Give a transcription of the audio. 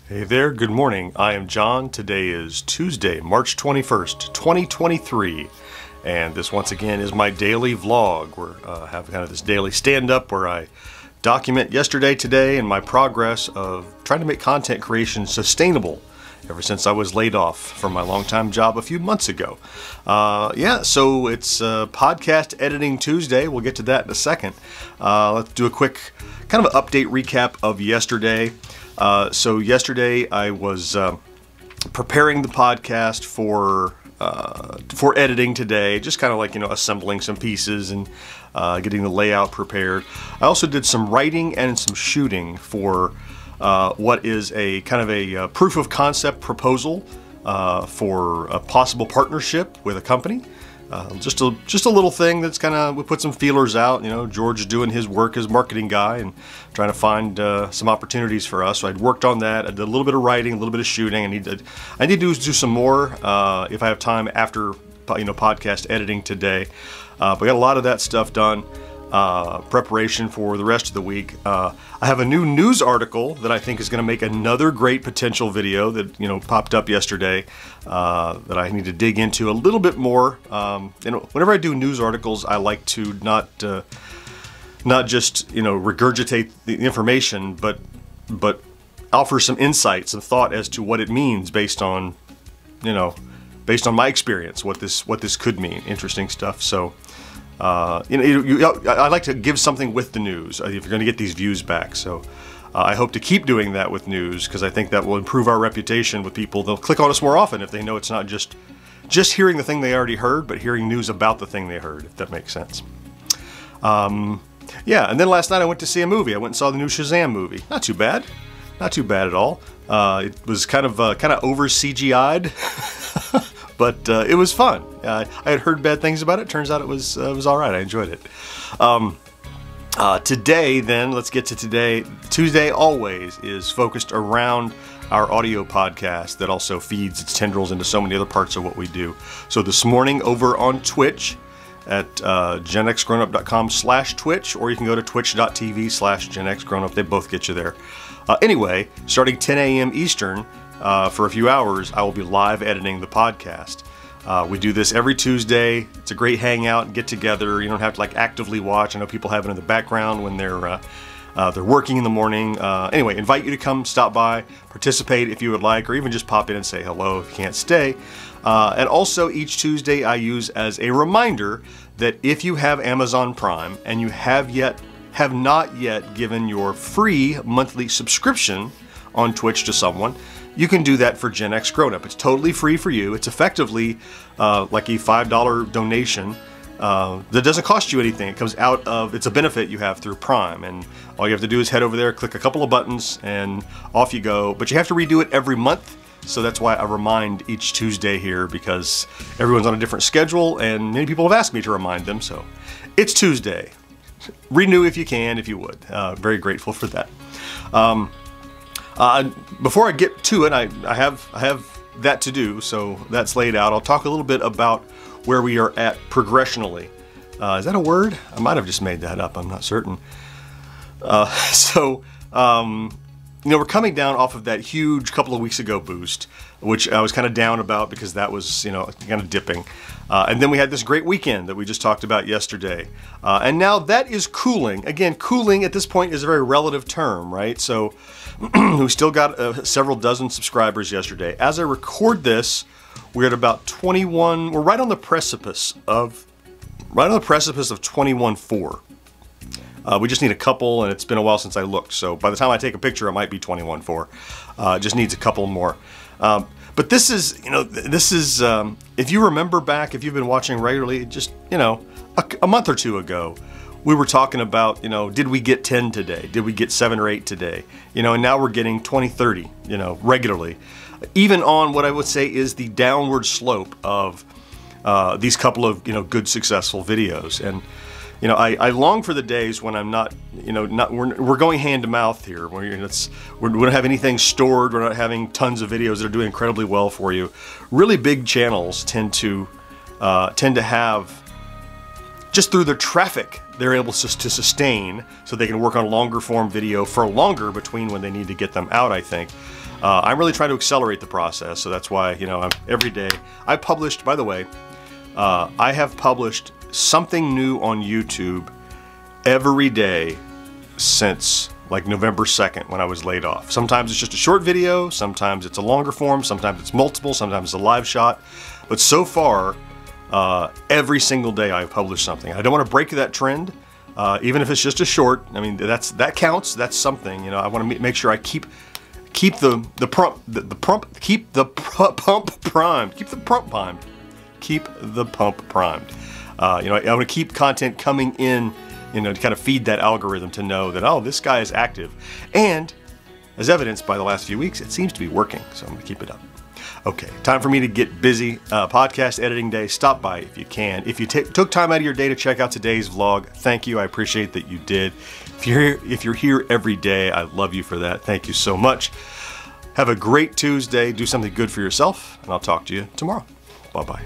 Hey there, good morning. I am John. Today is Tuesday, March 21st, 2023. And this once again is my daily vlog. We're have kind of this daily stand-up where I document yesterday, today, and my progress of trying to make content creation sustainable ever since I was laid off from my longtime job a few months ago. So it's Podcast Editing Tuesday. We'll get to that in a second. Let's do a quick kind of an update recap of yesterday. So yesterday I was preparing the podcast for editing today, just kind of like, assembling some pieces and getting the layout prepared. I also did some writing and some shooting for what is a kind of a proof of concept proposal for a possible partnership with a company. Just a little thing that's kind of, we put some feelers out. George is doing his work as marketing guy and trying to find some opportunities for us. So I'd worked on that. I did a little bit of writing, a little bit of shooting. I need to do some more if I have time after podcast editing today. But we got a lot of that stuff done. Preparation for the rest of the week. I have a new news article that I think is going to make another great potential video that popped up yesterday that I need to dig into a little bit more. Whenever I do news articles, I like to not just regurgitate the information, but offer some insight, some thought as to what it means based on my experience, what this could mean. Interesting stuff. So. I like to give something with the news if you're going to get these views back. So I hope to keep doing that with news because I think that will improve our reputation with people. They'll click on us more often if they know it's not just hearing the thing they already heard, but hearing news about the thing they heard, if that makes sense. And then last night I went to see a movie. I went and saw the new Shazam movie. Not too bad. Not too bad at all. It was kind of over CGI'd. But it was fun. I had heard bad things about it. Turns out it was all right. I enjoyed it. Today, then, let's get to today. Tuesday always is focused around our audio podcast that also feeds its tendrils into so many other parts of what we do. So this morning over on Twitch at GenXGrownUp.com/Twitch, or you can go to twitch.tv/GenXGrownUp. They both get you there. Anyway, starting 10 a.m. Eastern, for a few hours, I will be live editing the podcast. We do this every Tuesday. It's a great hangout and get together. You don't have to actively watch. I know people have it in the background when they're working in the morning. Anyway, invite you to come stop by, participate if you would like, or even just pop in and say hello if you can't stay. And also each Tuesday I use as a reminder that if you have Amazon Prime and you have not yet given your free monthly subscription on Twitch to someone, you can do that for GenXGrownUp. It's totally free for you. It's effectively like a $5 donation that doesn't cost you anything. It comes out of, it's a benefit you have through Prime, and all you have to do is head over there, click a couple of buttons, and off you go. But you have to redo it every month, so that's why I remind each Tuesday here, because everyone's on a different schedule, and many people have asked me to remind them, so it's Tuesday. Renew if you can, if you would. Very grateful for that. Before I get to it, I have that to do, so that's laid out. I'll talk a little bit about where we are at progressionally. Is that a word? I might have just made that up. I'm not certain. We're coming down off of that huge couple of weeks ago boost, which I was kind of down about because that was, kind of dipping. And then we had this great weekend that we just talked about yesterday. And now that is cooling. Again, cooling at this point is a very relative term, right? So we still got several dozen subscribers yesterday. As I record this, we're at about 21. We're right on the precipice of 21.4. We just need a couple, and it's been a while since I looked. So by the time I take a picture, it might be 21.4. It just needs a couple more. But this is, if you remember back, if you've been watching regularly, just, a month or two ago, we were talking about, did we get 10 today? Did we get 7 or 8 today? And now we're getting 20, 30, regularly. Even on what I would say is the downward slope of these couple of, good, successful videos. And, I long for the days when I'm not, we're going hand to mouth here. We don't have anything stored. We're not having tons of videos that are doing incredibly well for you. Really big channels tend to have, just through their traffic, they're able to sustain, so they can work on longer form video for longer between when they need to get them out, I think. I'm really trying to accelerate the process, so that's why, every day I published. By the way, I have published something new on YouTube every day since like November 2nd when I was laid off. Sometimes it's just a short video, sometimes it's a longer form, sometimes it's multiple, sometimes it's a live shot. But so far, every single day I've published something. I don't want to break that trend, even if it's just a short. I mean, that counts. That's something. I want to make sure I keep the pump primed. Keep the pump primed. Keep the pump primed. I want to keep content coming in, to kind of feed that algorithm to know that, oh, this guy is active. And as evidenced by the last few weeks, it seems to be working. So I'm going to keep it up. Okay, time for me to get busy. Podcast editing day. Stop by if you can. If you took time out of your day to check out today's vlog, thank you. I appreciate that you did. If you're here every day, I love you for that. Thank you so much. Have a great Tuesday. Do something good for yourself, and I'll talk to you tomorrow. Bye-bye.